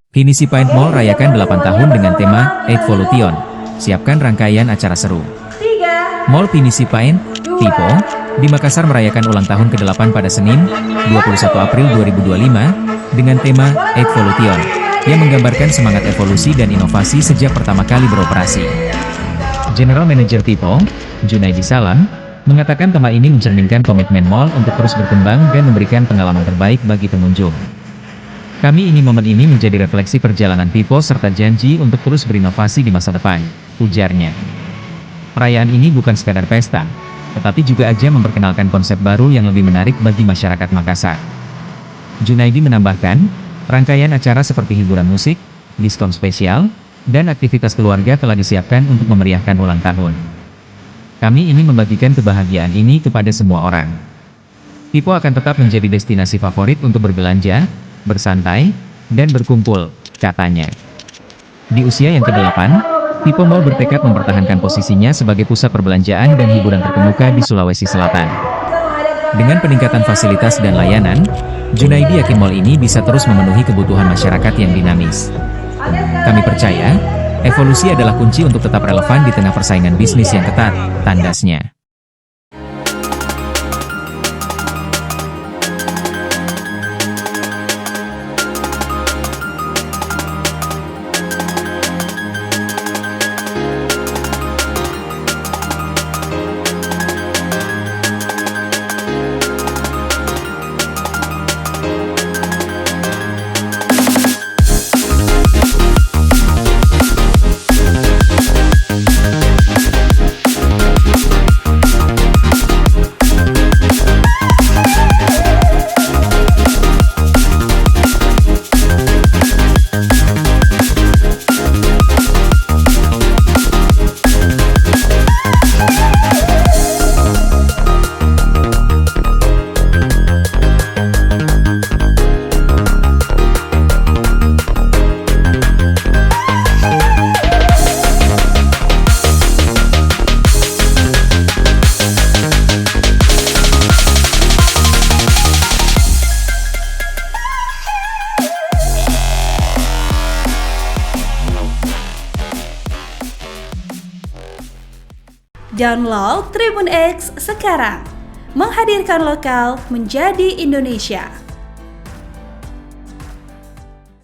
Pinisi Paint Mall rayakan 8 tahun dengan tema Evolution. Siapkan rangkaian acara seru. Mall Pinisi Paint, Tipo, di Makassar merayakan ulang tahun ke-8 pada Senin, 21 April 2025, dengan tema Evolution, yang menggambarkan semangat evolusi dan inovasi sejak pertama kali beroperasi. General Manager Tipo, Junaidi Salam, mengatakan tema ini mencerminkan komitmen mall untuk terus berkembang dan memberikan pengalaman terbaik bagi pengunjung. Kami ingin momen ini menjadi refleksi perjalanan Tipo serta janji untuk terus berinovasi di masa depan, ujarnya. Perayaan ini bukan sekadar pesta, tetapi juga ajang memperkenalkan konsep baru yang lebih menarik bagi masyarakat Makassar. Junaidi menambahkan, rangkaian acara seperti hiburan musik, diskon spesial, dan aktivitas keluarga telah disiapkan untuk memeriahkan ulang tahun. Kami ingin membagikan kebahagiaan ini kepada semua orang. Tipo akan tetap menjadi destinasi favorit untuk berbelanja, bersantai, dan berkumpul, katanya. Di usia yang ke-8, Tipo Mall bertekad mempertahankan posisinya sebagai pusat perbelanjaan dan hiburan terkemuka di Sulawesi Selatan. Dengan peningkatan fasilitas dan layanan, Junaidi yakin mall ini bisa terus memenuhi kebutuhan masyarakat yang dinamis. Kami percaya, evolusi adalah kunci untuk tetap relevan di tengah persaingan bisnis yang ketat, tandasnya. Download Tribun X sekarang, menghadirkan lokal menjadi Indonesia.